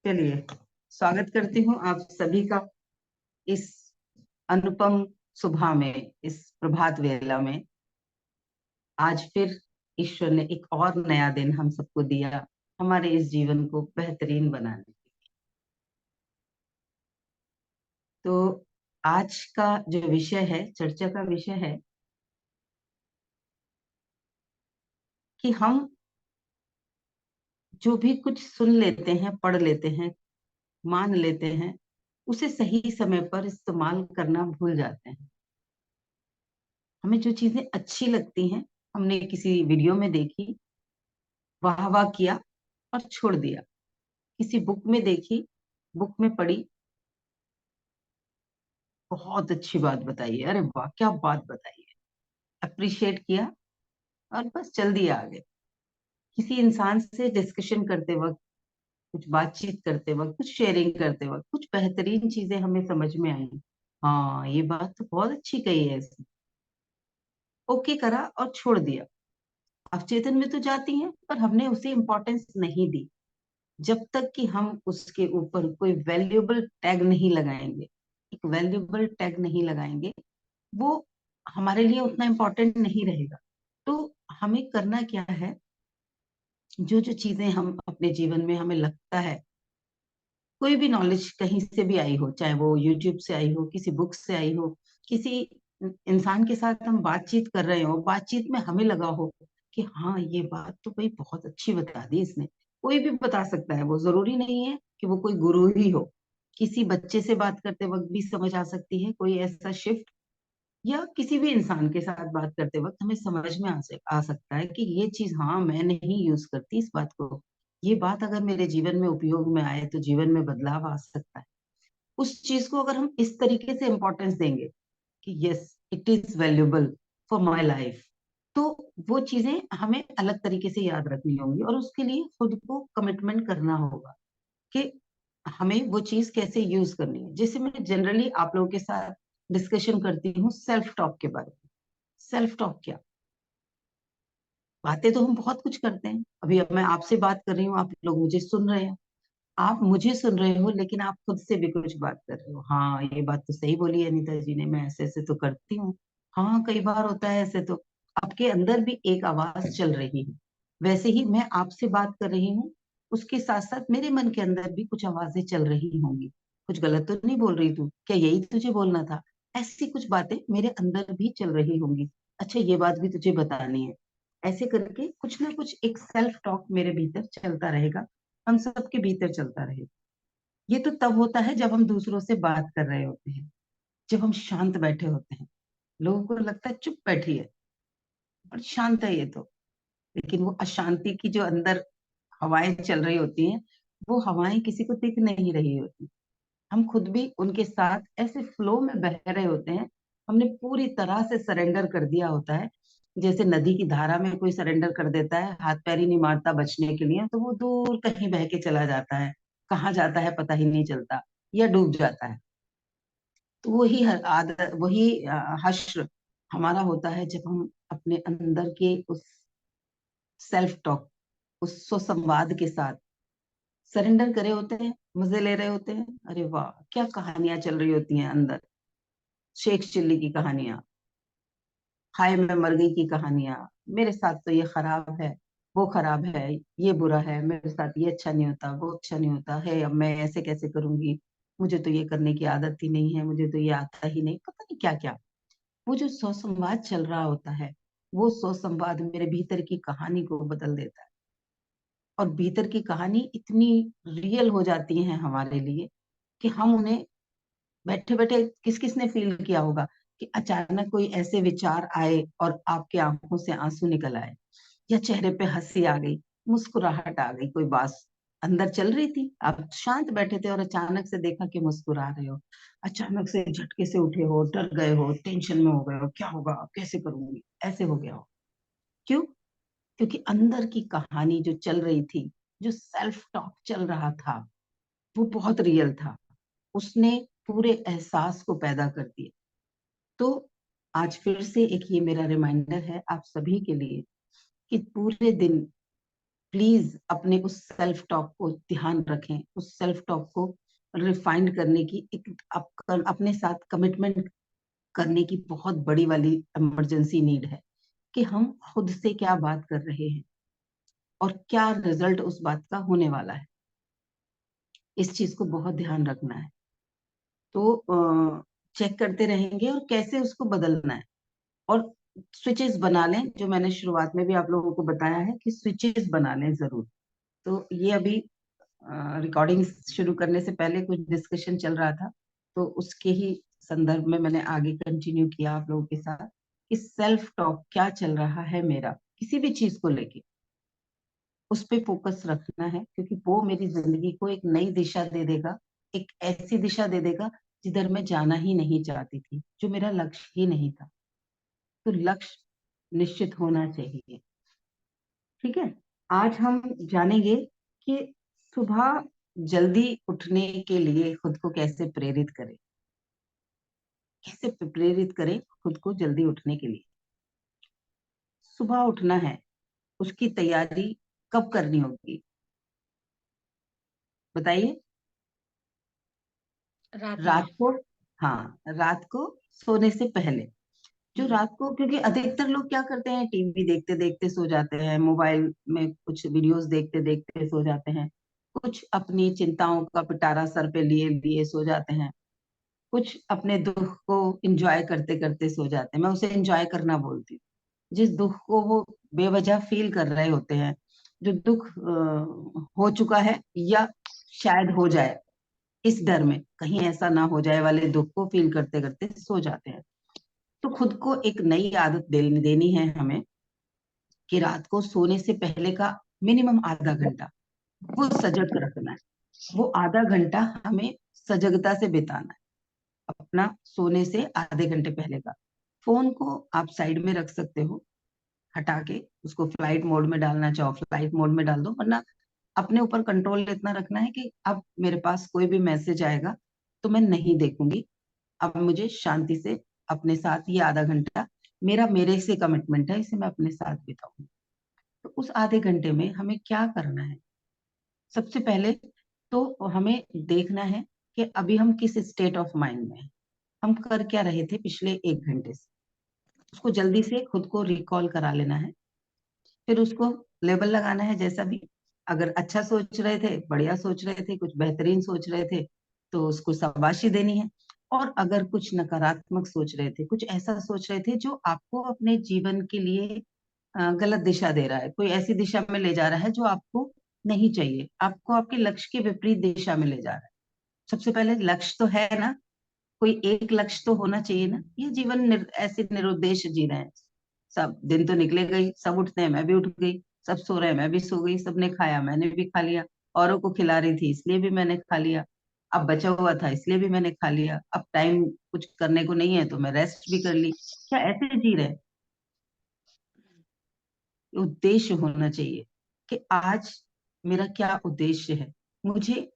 चलिए, स्वागत करती हूँ आप सभी का इस अनुपम सुबह में, इस प्रभात वेला में। आज फिर ईश्वर ने एक और नया दिन हम सबको दिया, हमारे इस जीवन को बेहतरीन बनाने के लिए। तो आज का जो विषय है, चर्चा का विषय है कि हम जो भी कुछ सुन लेते हैं, पढ़ लेते हैं, मान लेते हैं, उसे सही समय पर इस्तेमाल करना भूल जाते हैं। हमें जो चीजें अच्छी लगती हैं, हमने किसी वीडियो में देखी, वाह वाह किया और छोड़ दिया। किसी बुक में देखी, बुक में पढ़ी, बहुत अच्छी बात बताई है, अरे वाह क्या बात बताई है, अप्रिशिएट किया और बस चल दिया आगे। किसी इंसान से डिस्कशन करते वक्त, कुछ बातचीत करते वक्त, कुछ शेयरिंग करते वक्त कुछ बेहतरीन चीजें हमें समझ में आई। हाँ, ये बात तो बहुत अच्छी कही है इसने। ओके करा और छोड़ दिया। अवचेतन में तो जाती हैं, पर हमने उसे इम्पोर्टेंस नहीं दी। जब तक कि हम उसके ऊपर कोई वैल्यूएबल टैग नहीं लगाएंगे, एक वैल्यूएबल टैग नहीं लगाएंगे, वो हमारे लिए उतना इम्पोर्टेंट नहीं रहेगा। तो हमें करना क्या है, जो जो चीजें हम अपने जीवन में हमें लगता है, कोई भी नॉलेज कहीं से भी आई हो, चाहे वो यूट्यूब से आई हो, किसी बुक से आई हो, किसी इंसान के साथ हम बातचीत कर रहे हो, बातचीत में हमें लगा हो कि हाँ ये बात तो भाई बहुत अच्छी बता दी इसने। कोई भी बता सकता है, वो जरूरी नहीं है कि वो कोई गुरु ही हो। किसी बच्चे से बात करते वक्त भी समझ आ सकती है कोई ऐसा शिफ्ट, या किसी भी इंसान के साथ बात करते वक्त हमें समझ में आ सकता है कि ये चीज हाँ मैं नहीं यूज करती इस बात को, ये बात अगर मेरे जीवन में उपयोग में आए तो जीवन में बदलाव आ सकता है। उस चीज को अगर हम इस तरीके से इंपॉर्टेंस देंगे कि yes it is valuable for my life, तो वो चीजें हमें अलग तरीके से याद रखनी होंगी और उसके लिए खुद को कमिटमेंट करना होगा कि हमें वो चीज कैसे यूज करनी है। जैसे मैं जनरली आप लोगों के साथ डिस्कशन करती हूँ सेल्फ टॉक के बारे में। सेल्फ टॉक क्या, बातें तो हम बहुत कुछ करते हैं। अभी अब मैं आपसे बात कर रही हूँ, आप लोग मुझे सुन रहे हैं, आप मुझे सुन रहे हो, लेकिन आप खुद से भी कुछ बात कर रहे हो। हाँ ये बात तो सही बोली है अनीता जी ने, मैं ऐसे ऐसे तो करती हूँ। हाँ कई बार होता है ऐसे, तो आपके अंदर भी एक आवाज चल रही है। वैसे ही मैं आपसे बात कर रही हूँ, उसके साथ साथ मेरे मन के अंदर भी कुछ आवाजें चल रही होंगी। कुछ गलत तो नहीं बोल रही तू, क्या यही तुझे बोलना था? ऐसी कुछ बातें मेरे अंदर भी चल रही होंगी। अच्छा ये बात भी तुझे बतानी है। ऐसे करके कुछ ना कुछ एक सेल्फ टॉक मेरे भीतर चलता रहेगा, हम सबके भीतर चलता रहे। ये तो तब होता है जब हम दूसरों से बात कर रहे होते हैं, जब हम शांत बैठे होते हैं। लोगों को लगता है चुप बैठी है और शांत है ये तो, लेकिन वो अशांति की जो अंदर हवाएं चल रही होती हैं, वो हवाएं किसी को दिख नहीं रही होती। हम खुद भी उनके साथ ऐसे फ्लो में बह रहे होते हैं। हमने पूरी तरह से सरेंडर कर दिया होता है। जैसे नदी की धारा में कोई सरेंडर कर देता है, हाथ पैर ही नहीं मारता बचने के लिए, तो वो दूर कहीं बह के चला जाता है। कहाँ जाता है पता ही नहीं चलता, या डूब जाता है। तो वही आदत, वही हश्र हमारा होता है जब हम अपने अंदर के उस सेल्फ टॉक, उस सुसंवाद के साथ सरेंडर करे होते हैं, मजे ले रहे होते हैं। अरे वाह क्या कहानियां चल रही होती हैं अंदर, शेख चिल्ली की कहानियां, हाय मैं मर गई की कहानियां। मेरे साथ तो ये खराब है, वो खराब है, ये बुरा है, मेरे साथ ये अच्छा नहीं होता, वो अच्छा नहीं होता है, अब मैं ऐसे कैसे करूंगी, मुझे तो ये करने की आदत ही नहीं है, मुझे तो ये आता ही नहीं, पता नहीं क्या क्या। वो जो सौ संवाद चल रहा होता है, वो सौ संवाद मेरे भीतर की कहानी को बदल देता है। और भीतर की कहानी इतनी रियल हो जाती है हमारे लिए कि हम उन्हें बैठे बैठे, किस किस ने फील किया होगा कि अचानक कोई ऐसे विचार आए और आपकी आंखों से आंसू निकल आए, या चेहरे पे हंसी आ गई, मुस्कुराहट आ गई। कोई बात अंदर चल रही थी, आप शांत बैठे थे और अचानक से देखा कि मुस्कुरा रहे हो। अचानक से झटके से उठे हो, डर गए हो, टेंशन में हो गए हो, क्या होगा, कैसे करूंगी, ऐसे हो गया हो। क्यों? क्योंकि अंदर की कहानी जो चल रही थी, जो सेल्फ टॉक चल रहा था, वो बहुत रियल था। उसने पूरे एहसास को पैदा कर दिया। तो आज फिर से एक ये मेरा रिमाइंडर है आप सभी के लिए कि पूरे दिन प्लीज अपने उस सेल्फ टॉक को ध्यान रखें, उस सेल्फ टॉक को रिफाइंड करने की एक अपने साथ कमिटमेंट करने की बहुत बड़ी वाली इमरजेंसी नीड है कि हम खुद से क्या बात कर रहे हैं और क्या रिजल्ट उस बात का होने वाला है। इस चीज को बहुत ध्यान रखना है। तो चेक करते रहेंगे और कैसे उसको बदलना है। और स्विचेस बना लें, जो मैंने शुरुआत में भी आप लोगों को बताया है कि स्विचेस बना लें जरूर। तो ये अभी रिकॉर्डिंग शुरू करने से पहले कुछ डिस्कशन चल रहा था, तो उसके ही संदर्भ में मैंने आगे कंटिन्यू किया आप लोगों के साथ कि सेल्फ टॉक क्या चल रहा है मेरा किसी भी चीज को लेके, उस पे फोकस रखना है, क्योंकि वो मेरी जिंदगी को एक नई दिशा दे देगा, एक ऐसी दिशा दे देगा जिधर मैं जाना ही नहीं चाहती थी, जो मेरा लक्ष्य ही नहीं था। तो लक्ष्य निश्चित होना चाहिए। ठीक है। आज हम जानेंगे कि सुबह जल्दी उठने के लिए खुद को कैसे प्रेरित करें, कैसे प्रेरित करें खुद को जल्दी उठने के लिए। सुबह उठना है, उसकी तैयारी कब करनी होगी बताइए। रात में। रात को। हाँ, रात को सोने से पहले। जो रात को, क्योंकि अधिकतर लोग क्या करते हैं, टीवी देखते देखते सो जाते हैं, मोबाइल में कुछ वीडियोस देखते देखते सो जाते हैं, कुछ अपनी चिंताओं का पिटारा सर पे लिए लिए सो जाते हैं, कुछ अपने दुख को एंजॉय करते करते सो जाते हैं। मैं उसे एंजॉय करना बोलती हूँ। जिस दुख को वो बेवजह फील कर रहे होते हैं, जो दुख हो चुका है या शायद हो जाए, इस डर में कहीं ऐसा ना हो जाए वाले दुख को फील करते करते सो जाते हैं। तो खुद को एक नई आदत देनी है हमें कि रात को सोने से पहले का मिनिमम आधा घंटा वो सजग रखना है। वो आधा घंटा हमें सजगता से बिताना है। अपना सोने से आधे घंटे पहले का फोन को आप साइड में रख सकते हो, हटा के उसको फ्लाइट मोड में डालना चाहो फ्लाइट मोड में डाल दो, वरना अपने ऊपर कंट्रोल इतना रखना है कि अब मेरे पास कोई भी मैसेज आएगा तो मैं नहीं देखूंगी। अब मुझे शांति से अपने साथ ये आधा घंटा मेरा मेरे से कमिटमेंट है, इसे मैं अपने साथ बिताऊंगी। तो उस आधे घंटे में हमें क्या करना है? सबसे पहले तो हमें देखना है कि अभी हम किस स्टेट ऑफ माइंड में हैं, हम कर क्या रहे थे पिछले एक घंटे से, उसको जल्दी से खुद को रिकॉल करा लेना है। फिर उसको लेबल लगाना है जैसा भी। अगर अच्छा सोच रहे थे, बढ़िया सोच रहे थे, कुछ बेहतरीन सोच रहे थे, तो उसको शाबाशी देनी है। और अगर कुछ नकारात्मक सोच रहे थे, कुछ ऐसा सोच रहे थे जो आपको अपने जीवन के लिए गलत दिशा दे रहा है, कोई ऐसी दिशा में ले जा रहा है जो आपको नहीं चाहिए, आपको आपके लक्ष्य के विपरीत दिशा में ले जा रहा है। सबसे पहले लक्ष्य तो है ना, कोई एक लक्ष्य तो होना चाहिए ना। ये जीवन ऐसे निरुद्देश्य जी रहे हैं, सब दिन तो निकले गई, सब उठते हैं मैं भी उठ गई, सब सो रहे हैं मैं भी सो गई, सबने खाया मैंने भी खा लिया, औरों को खिला रही थी इसलिए भी मैंने खा लिया, अब बचा हुआ था इसलिए भी मैंने खा लिया, अब टाइम कुछ करने को नहीं है तो मैं रेस्ट भी कर ली। क्या ऐसे जी रहे? उद्देश्य होना चाहिए कि आज मेरा क्या उद्देश्य है। मुझे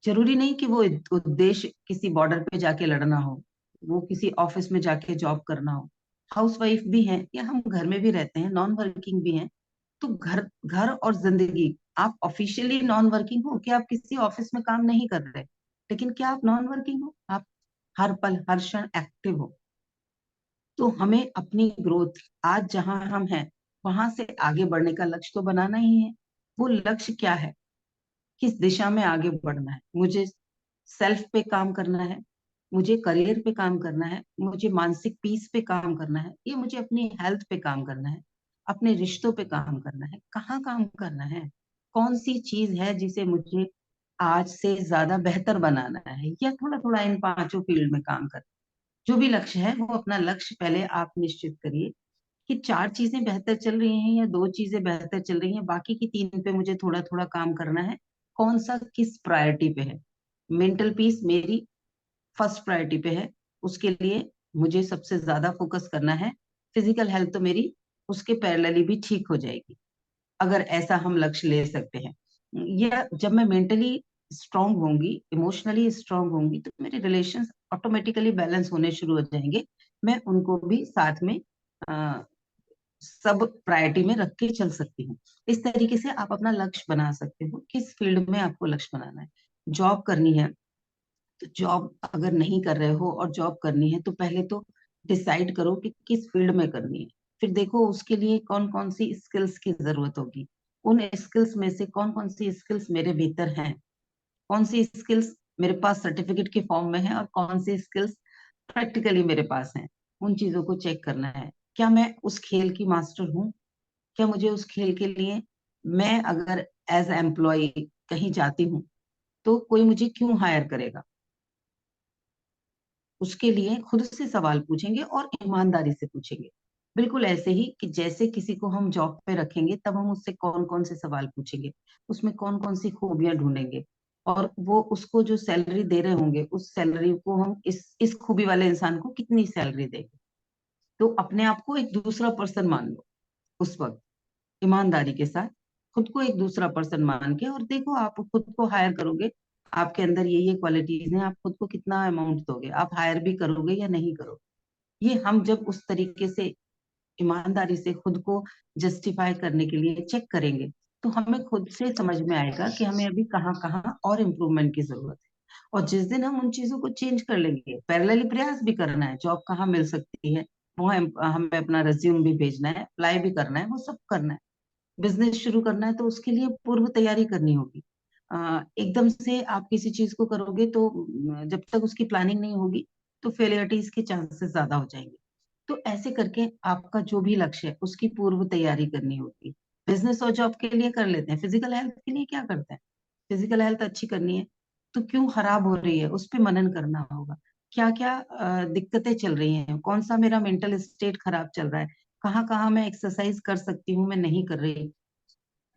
जरूरी नहीं कि वो उद्देश्य किसी बॉर्डर पे जाके लड़ना हो, वो किसी ऑफिस में जाके जॉब करना हो। हाउस वाइफ भी हैं या हम घर में भी रहते हैं, नॉन वर्किंग भी हैं। तो घर घर और जिंदगी, आप ऑफिशियली नॉन वर्किंग हो कि आप किसी ऑफिस में काम नहीं कर रहे, लेकिन क्या आप नॉन वर्किंग हो? आप हर पल हर क्षण एक्टिव हो। तो हमें अपनी ग्रोथ, आज जहां हम हैं वहां से आगे बढ़ने का लक्ष्य तो बनाना ही है। वो लक्ष्य क्या है? किस दिशा में आगे बढ़ना है? मुझे सेल्फ पे काम करना है, मुझे करियर पे काम करना है, मुझे मानसिक पीस पे काम करना है, ये मुझे अपनी हेल्थ पे काम करना है, अपने रिश्तों पे काम करना है, कहाँ काम करना है? कौन सी चीज है जिसे मुझे आज से ज्यादा बेहतर बनाना है, या थोड़ा थोड़ा इन पांचों फील्ड में काम कर। जो भी लक्ष्य है वो अपना लक्ष्य पहले आप निश्चित करिए कि चार चीजें बेहतर चल रही हैं या दो चीजें बेहतर चल रही हैं, बाकी की तीन पे मुझे थोड़ा थोड़ा काम करना है। कौन सा किस प्रायोरिटी पे है? मेंटल पीस मेरी फर्स्ट प्रायोरिटी पे है, उसके लिए मुझे सबसे ज्यादा फोकस करना है। फिजिकल हेल्थ तो मेरी उसके पैरेलली भी ठीक हो जाएगी, अगर ऐसा हम लक्ष्य ले सकते हैं। या जब मैं मेंटली स्ट्रांग होंगी, इमोशनली स्ट्रांग होंगी, तो मेरे रिलेशंस ऑटोमेटिकली बैलेंस होने शुरू हो जाएंगे। मैं उनको भी साथ में सब प्रायोरिटी में रख के चल सकती हूँ। इस तरीके से आप अपना लक्ष्य बना सकते हो, किस फील्ड में आपको लक्ष्य बनाना है। जॉब करनी है तो जॉब अगर नहीं कर रहे हो और जॉब करनी है तो पहले तो डिसाइड करो कि किस फील्ड में करनी है। फिर देखो उसके लिए कौन कौन सी स्किल्स की जरूरत होगी, उन स्किल्स में से कौन कौन सी स्किल्स मेरे भीतर हैं, कौन सी स्किल्स मेरे पास सर्टिफिकेट के फॉर्म में है और कौन सी स्किल्स प्रैक्टिकली मेरे पास हैं। उन चीजों को चेक करना है। क्या मैं उस खेल की मास्टर हूँ? क्या मुझे उस खेल के लिए, मैं अगर एज एम्प्लॉय कहीं जाती हूँ तो कोई मुझे क्यों हायर करेगा? उसके लिए खुद से सवाल पूछेंगे और ईमानदारी से पूछेंगे। बिल्कुल ऐसे ही कि जैसे किसी को हम जॉब पे रखेंगे तब हम उससे कौन कौन से सवाल पूछेंगे, उसमें कौन कौन सी खूबियां ढूंढेंगे, और वो उसको जो सैलरी दे रहे होंगे उस सैलरी को हम इस खूबी वाले इंसान को कितनी सैलरी देंगे। तो अपने आप को एक दूसरा पर्सन मान लो उस वक्त, ईमानदारी के साथ खुद को एक दूसरा पर्सन मान के, और देखो आप खुद को हायर करोगे, आपके अंदर ये क्वालिटीज हैं, आप खुद को कितना अमाउंट दोगे, आप हायर भी करोगे या नहीं करोगे। ये हम जब उस तरीके से ईमानदारी से खुद को जस्टिफाई करने के लिए चेक करेंगे तो हमें खुद से समझ में आएगा कि हमें अभी कहाँ कहाँ और इम्प्रूवमेंट की जरूरत है। और जिस दिन हम उन चीजों को चेंज कर लेंगे, पैरेलली प्रयास भी करना है, जॉब कहाँ मिल सकती है वहाँ हमें अपना रिज्यूम भी भेजना है, अप्लाई भी करना है, वो सब करना है। बिजनेस शुरू करना है तो उसके लिए पूर्व तैयारी करनी होगी। एकदम से आप किसी चीज को करोगे तो जब तक उसकी प्लानिंग नहीं होगी तो फेलियरिटीज के चांसेस ज्यादा हो जाएंगे। तो ऐसे करके आपका जो भी लक्ष्य है उसकी पूर्व तैयारी करनी होगी। बिजनेस और जॉब के लिए कर लेते हैं, फिजिकल हेल्थ के लिए क्या करते हैं? फिजिकल हेल्थ अच्छी करनी है तो क्यों खराब हो रही है उस पे मनन करना होगा। क्या क्या दिक्कतें चल रही हैं, कौन सा मेरा मेंटल स्टेट खराब चल रहा है, कहाँ कहाँ मैं एक्सरसाइज कर सकती हूँ मैं नहीं कर रही,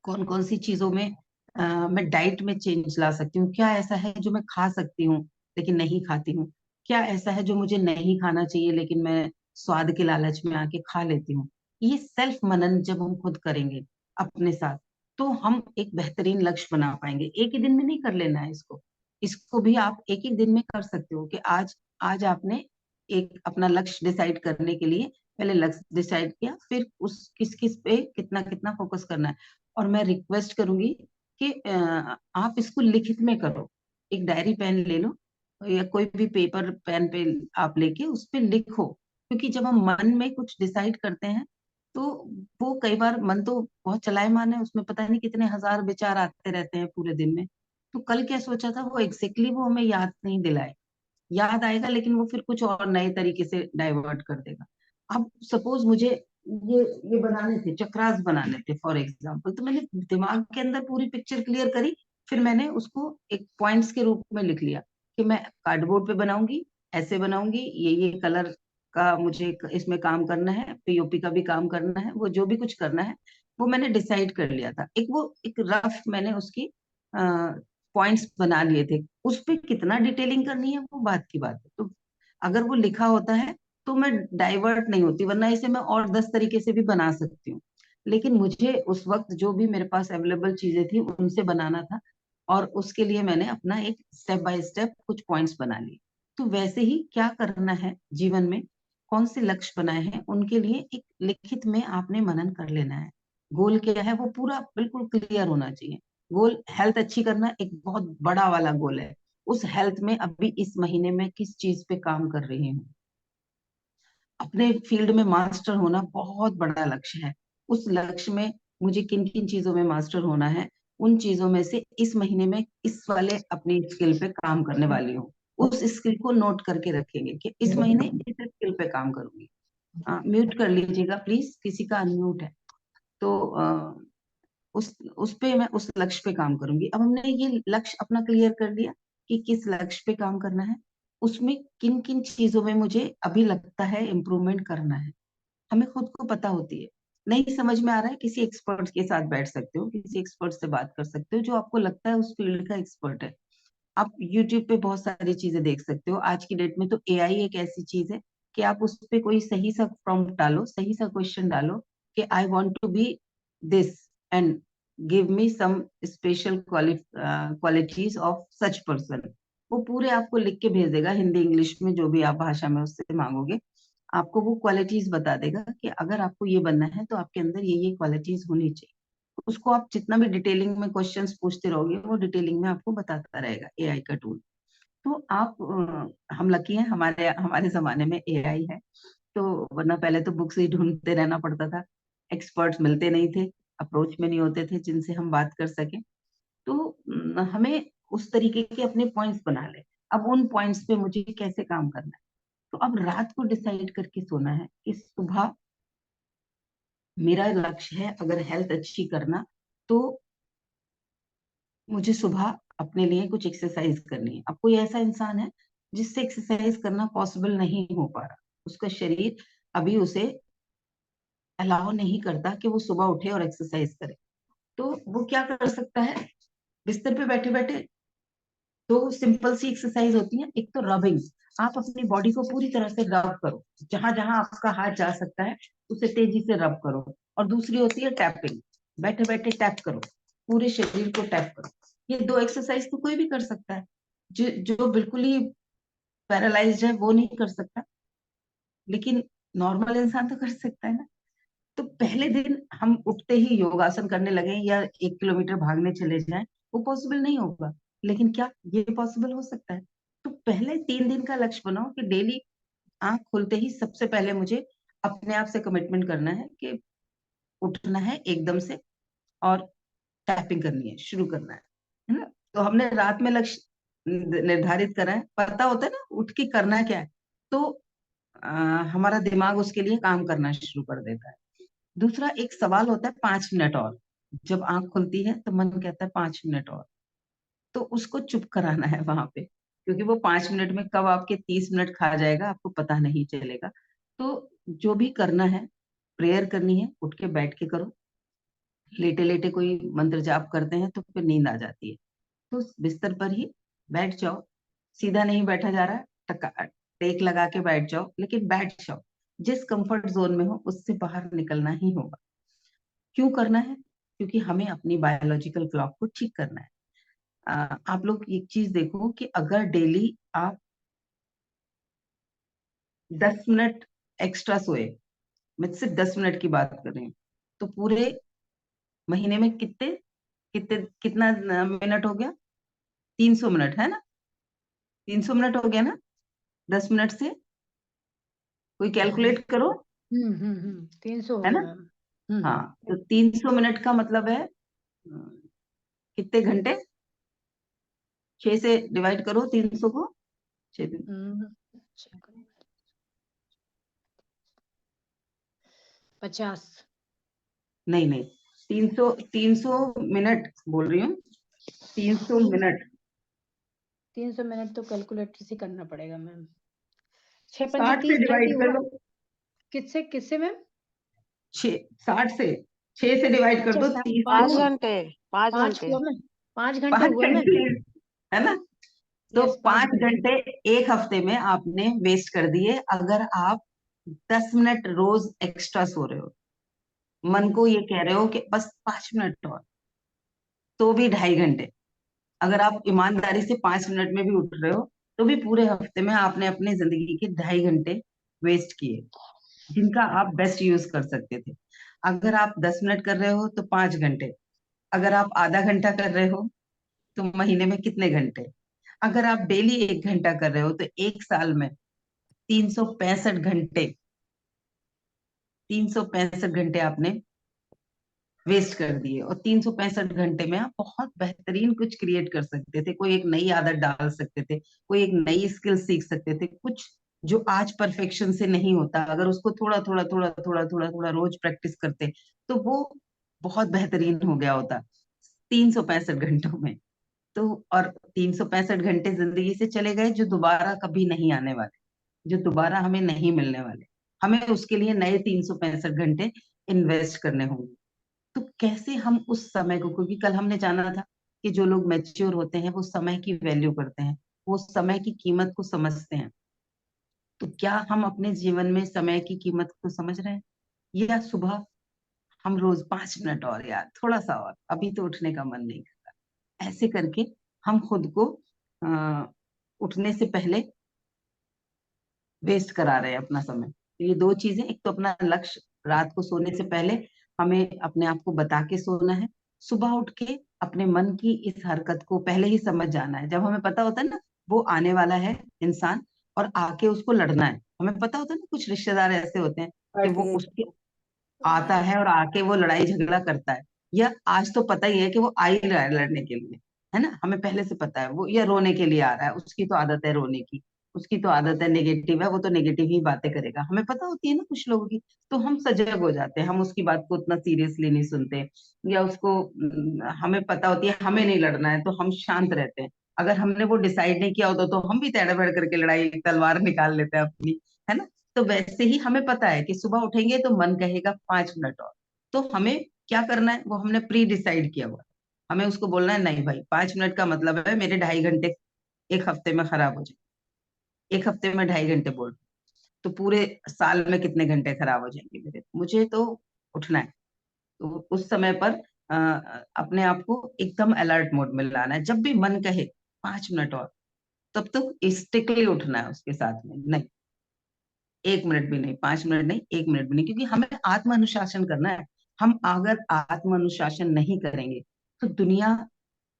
कौन कौन सी चीजों में मैं डाइट में चेंज ला सकती हूँ, क्या ऐसा है जो मैं खा सकती हूँ लेकिन नहीं खाती हूँ, क्या ऐसा है जो मुझे नहीं खाना चाहिए लेकिन मैं स्वाद के लालच में आके खा लेती हूँ। ये सेल्फ मनन जब हम खुद करेंगे अपने साथ तो हम एक बेहतरीन लक्ष्य बना पाएंगे। एक ही दिन में नहीं कर लेना है इसको, इसको भी आप एक एक दिन में कर सकते हो कि आज आज आपने एक अपना लक्ष्य डिसाइड करने के लिए पहले लक्ष्य डिसाइड किया, फिर उस किस किस पे कितना कितना फोकस करना है। और मैं रिक्वेस्ट करूंगी कि आप इसको लिखित में करो, एक डायरी पेन ले लो या कोई भी पेपर पेन पे आप लेके उस पे लिखो। क्योंकि जब हम मन में कुछ डिसाइड करते हैं तो वो कई बार मन तो बहुत चलायमान है, उसमें पता नहीं कितने हजार विचार आते रहते हैं पूरे दिन में। तो कल क्या सोचा था वो एग्जैक्टली वो हमें याद नहीं दिलाए, याद आएगा लेकिन वो फिर कुछ और नए तरीके से डाइवर्ट कर देगा। अब सपोज मुझे ये ये बनाने थे, चक्रास बनाने थे फॉर एग्जाम्पल, तो मैंने दिमाग के अंदर पूरी पिक्चर क्लियर करी, फिर मैंने उसको एक पॉइंट्स के रूप में लिख लिया कि मैं कार्डबोर्ड पे बनाऊंगी, ऐसे बनाऊंगी, ये कलर का मुझे इसमें काम करना है, पीओपी का भी काम करना है, वो जो भी कुछ करना है वो मैंने डिसाइड कर लिया था। एक वो एक रफ मैंने उसकी पॉइंट्स बना लिए थे। उस पे कितना डिटेलिंग करनी है वो बात की बात है। तो अगर वो लिखा होता है तो मैं डाइवर्ट नहीं होती, वरना इसे मैं और 10 तरीके से भी बना सकती हूँ। लेकिन मुझे उस वक्त जो भी मेरे पास अवेलेबल चीजें थी उनसे बनाना था, और उसके लिए मैंने अपना एक स्टेप बाय स्टेप कुछ पॉइंट्स बना लिए। तो वैसे ही क्या करना है जीवन में, कौन से लक्ष्य बनाए हैं उनके लिए एक लिखित में आपने मनन कर लेना है। गोल क्या है वो पूरा बिल्कुल क्लियर होना चाहिए। गोल हेल्थ अच्छी करना एक बहुत बड़ा वाला गोल है, उस हेल्थ में अभी इस महीने में किस चीज पे काम कर रही हूँ। अपने फील्ड में मास्टर होना बहुत बड़ा लक्ष्य है। उस लक्ष्य में मुझे किन किन चीजों में मास्टर होना है, उन चीजों में से इस महीने में इस वाले अपनी स्किल पे काम करने वाली हूँ, उस स्किल को नोट करके रखेंगे कि इस महीने इस स्किल पे काम करूंगी। म्यूट कर लीजिएगा प्लीज, किसी का अनम्यूट है। तो उस पे मैं उस लक्ष्य पे काम करूंगी। अब हमने ये लक्ष्य अपना क्लियर कर लिया कि किस लक्ष्य पे काम करना है, उसमें किन किन चीजों में मुझे अभी लगता है इम्प्रूवमेंट करना है, हमें खुद को पता होती है। नहीं समझ में आ रहा है, किसी एक्सपर्ट के साथ बैठ सकते हो, किसी एक्सपर्ट से बात कर सकते हो जो आपको लगता है उस फील्ड का एक्सपर्ट है। आप यूट्यूब पे बहुत सारी चीजें देख सकते हो, आज की डेट में तो एआई एक ऐसी चीज है कि आप उस पे कोई सही सा प्रॉम्प्ट डालो, सही सा क्वेश्चन डालो कि I want to be this and give me some special qualities of such person. वो पूरे आपको लिख के भेज देगा, हिंदी इंग्लिश में जो भी आप भाषा में उससे मांगोगे। आपको वो क्वालिटीज बता देगा कि अगर आपको ये बनना है तो आपके अंदर ये क्वालिटीज होनी चाहिए। उसको आप जितना भी डिटेलिंग में क्वेश्चंस पूछते रहोगे वो डिटेलिंग में आपको बताता रहेगा एआई का टूल। तो आप हम लकी हैं, हमारे हमारे जमाने में एआई है। तो वरना पहले तो बुक्स ही ढूंढते रहना पड़ता था, एक्सपर्ट्स मिलते नहीं थे, अप्रोच में नहीं होते थे जिनसे हम बात कर सके। तो हमें उस तरीके के अपने पॉइंट्स बना ले। अब उन पॉइंट्स पे मुझे कैसे काम करना है, तो अब रात को डिसाइड करके सोना है कि सुबह मेरा लक्ष्य है अगर हेल्थ अच्छी करना, तो मुझे सुबह अपने लिए कुछ एक्सरसाइज करनी है। अब कोई ऐसा इंसान है जिससे एक्सरसाइज करना पॉसिबल नहीं हो पा रहा, उसका शरीर अभी उसे अलाउ नहीं करता कि वो सुबह उठे और एक्सरसाइज करे, तो वो क्या कर सकता है, बिस्तर पे बैठे बैठे दो सिंपल सी एक्सरसाइज होती है। एक तो रबिंग, आप अपनी बॉडी को पूरी तरह से रब करो, जहां जहां आपका हाथ जा सकता है उसे तेजी से रब करो। और दूसरी होती है टैपिंग, बैठे बैठे टैप करो, पूरे शरीर को टैप करो। ये दो एक्सरसाइज तो कोई भी कर सकता है, जो जो बिल्कुल ही पैरालाइज्ड है वो नहीं कर सकता, लेकिन नॉर्मल इंसान तो कर सकता है ना। तो पहले दिन हम उठते ही योगासन करने लगे या 1 किलोमीटर भागने चले जाएं, वो पॉसिबल नहीं होगा। लेकिन क्या ये पॉसिबल हो सकता है? तो पहले 3 दिन का लक्ष्य बनाओ कि डेली आंख खुलते ही सबसे पहले मुझे अपने आप से कमिटमेंट करना है कि उठना है एकदम से और टैपिंग करनी है, शुरू करना है ना। तो हमने रात में लक्ष्य निर्धारित करा है, पता होता है ना उठ के करना क्या है, तो अ, हमारा दिमाग उसके लिए काम करना शुरू कर देता है। दूसरा एक सवाल होता है 5 मिनट और, जब आंख खुलती है तो मन कहता है 5 मिनट और, तो उसको चुप कराना है वहां पे, क्योंकि वो 5 मिनट में कब आपके 30 मिनट खा जाएगा आपको पता नहीं चलेगा। तो जो भी करना है, प्रेयर करनी है उठ के बैठ के करो, लेटे लेटे कोई मंत्र जाप करते हैं तो फिर नींद आ जाती है, तो उस बिस्तर पर ही बैठ जाओ। सीधा नहीं बैठा जा रहा है, टेक लगा के बैठ जाओ, लेकिन बैठ जाओ। जिस कंफर्ट जोन में हो उससे बाहर निकलना ही होगा। क्यों करना है? क्योंकि हमें अपनी बायोलॉजिकल क्लॉक को ठीक करना है। आप लोग एक चीज देखो कि अगर डेली आप 10 मिनट एक्स्ट्रा सोए, मैं सिर्फ 10 मिनट की बात कर रही हूँ, तो पूरे महीने में कितने कितने कितना मिनट हो गया? 300 मिनट है ना, 300 मिनट हो गया ना 10 मिनट से, कोई हाँ। कैलकुलेट करो। 300 हो है गया ना? मैम। हाँ, तो 300 मिनट का मतलब है कितने घंटे? 6 से डिवाइड करो 300 को, 6 50। नहीं नहीं, 300 मिनट बोल रही हूँ, 300 मिनट। 300 मिनट तो कैलकुलेटर से करना पड़ेगा मैम। 6 पंजे 60 से 30, 30 डिवाइड कर हुआ। लो। किससे किससे मैम? 60 से 6 से डिवाइड कर अच्छा दो, 30 पाँच को। घंटे 5 घंटे 5 हुआ मैम। 5 घंटे हुआ मैम। 5 घंटे, है ना? तो यस, 5 घंटे। 5 घंटे एक हफ्ते में आपने वेस्ट कर दिए, अगर आप 10 मिनट रोज एक्स्ट्रा सो रहे हो। मन को ये कह रहे हो कि बस 5 मिनट और, तो भी 2.5 घंटे। अगर आप ईमानदारी से 5 मिनट में भी उठ रहे हो, तो भी पूरे हफ्ते में आपने अपनी जिंदगी के 2.5 घंटे वेस्ट किए, जिनका आप बेस्ट यूज कर सकते थे। अगर आप 10 मिनट कर रहे हो तो 5 घंटे, अगर आप आधा घंटा कर रहे हो तो महीने में कितने घंटे? अगर आप डेली 1 घंटा कर रहे हो तो एक साल में 365 घंटे, 365 घंटे आपने वेस्ट कर दिए। और 365 घंटे में आप बहुत बेहतरीन कुछ क्रिएट कर सकते थे, कोई एक नई आदत डाल सकते थे, कोई एक नई स्किल सीख सकते थे, कुछ जो आज परफेक्शन से नहीं होता, अगर उसको थोड़ा थोड़ा थोड़ा थोड़ा थोड़ा थोड़ा रोज प्रैक्टिस करते तो वो बहुत बेहतरीन हो गया होता 365 घंटों में। तो और 365 घंटे जिंदगी से चले गए जो दोबारा कभी नहीं आने वाले, जो दोबारा हमें नहीं मिलने वाले। हमें उसके लिए नए 365 घंटे इन्वेस्ट करने होंगे। तो कैसे हम उस समय को, क्योंकि कल हमने जाना था कि जो लोग मैच्योर होते हैं वो समय की वैल्यू करते हैं, वो समय की कीमत को समझते हैं। तो क्या हम अपने जीवन में समय की कीमत को समझ रहे हैं? या सुबह हम रोज 5 मिनट और, यार थोड़ा सा और, अभी तो उठने का मन नहीं करता, ऐसे करके हम खुद को उठने से पहले वेस्ट करा रहे हैं अपना समय। तो ये दो चीजें, एक तो अपना लक्ष्य रात को सोने से पहले हमें अपने आप को बता के सोना है, सुबह उठ के अपने मन की इस हरकत को पहले ही समझ जाना है। जब हमें पता होता है ना वो आने वाला है इंसान, और आके उसको लड़ना है, हमें पता होता है ना कुछ रिश्तेदार ऐसे होते हैं कि वो अड़िए। उसके आता है और आके वो लड़ाई झगड़ा करता है, या आज तो पता ही है कि वो आ ही रहा है लड़ने के लिए, है ना, हमें पहले से पता है वो, या रोने के लिए आ रहा है, उसकी तो आदत है रोने की, उसकी तो आदत है नेगेटिव है, वो तो नेगेटिव ही बातें करेगा, हमें पता होती है ना कुछ लोगों की। तो हम सजग हो जाते हैं, हम उसकी बात को उतना सीरियसली नहीं सुनते, या उसको हमें पता होती है हमें नहीं लड़ना है तो हम शांत रहते हैं। अगर हमने वो डिसाइड नहीं किया होता तो हम भी तेड़ बेड़ करके लड़ाई तलवार निकाल लेते हैं अपनी, है ना। तो वैसे ही हमें पता है कि सुबह उठेंगे तो मन कहेगा 5 मिनट और, तो हमें क्या करना है वो हमने प्री डिसाइड किया हुआ है। हमें उसको बोलना है नहीं भाई, 5 मिनट का मतलब है मेरे 2.5 घंटे एक हफ्ते में खराब हो जाए, एक हफ्ते में 2.5 घंटे बोल, तो पूरे साल में कितने घंटे खराब हो जाएंगे मेरे, मुझे तो उठना है। तो उस समय पर अपने आप को एकदम अलर्ट मोड में लाना है, जब भी मन कहे 5 मिनट और, तब तक स्टिकली उठना है उसके साथ में, नहीं 1 मिनट भी नहीं, 5 मिनट नहीं, 1 मिनट भी नहीं, क्योंकि हमें आत्म अनुशासन करना है। हम अगर आत्म अनुशासन नहीं करेंगे तो दुनिया,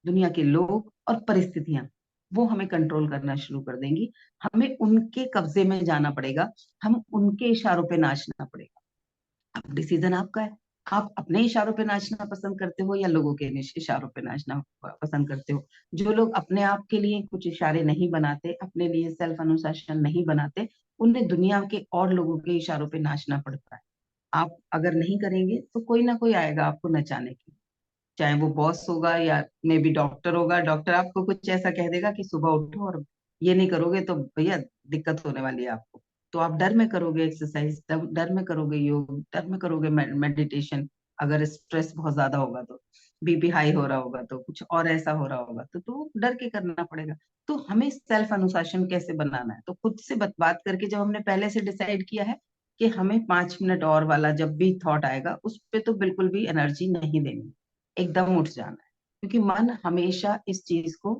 दुनिया के लोग और परिस्थितियां वो हमें कंट्रोल करना शुरू कर देंगी, हमें उनके कब्जे में जाना पड़ेगा, हम उनके इशारों पे नाचना पड़ेगा। अब डिसीजन आपका है, आप अपने इशारों पे नाचना पसंद करते हो या लोगों के इशारों पे नाचना पसंद करते हो। जो लोग अपने आप के लिए कुछ इशारे नहीं बनाते, अपने लिए सेल्फ अनुशासन नहीं बनाते, उन्हें दुनिया के और लोगों के इशारों पे नाचना पड़ता है। आप अगर नहीं करेंगे तो कोई ना कोई आएगा आपको नचाने के लिए, चाहे वो बॉस होगा या मे बी डॉक्टर होगा, डॉक्टर आपको कुछ ऐसा कह देगा कि सुबह उठो और ये नहीं करोगे तो भैया दिक्कत होने वाली है आपको। तो आप डर में करोगे एक्सरसाइज, डर में करोगे योग, डर में करोगे मेडिटेशन। अगर स्ट्रेस बहुत ज्यादा होगा तो, बीपी हाई हो रहा होगा तो, कुछ और ऐसा हो रहा होगा तो डर के करना पड़ेगा। तो हमें सेल्फ अनुशासन कैसे बनाना है, तो खुद से बात करके जब हमने पहले से डिसाइड किया है कि हमें 5 मिनट और वाला जब भी थॉट आएगा उस पे तो बिल्कुल भी एनर्जी नहीं देनी, एकदम उठ जाना है। क्योंकि मन हमेशा इस चीज को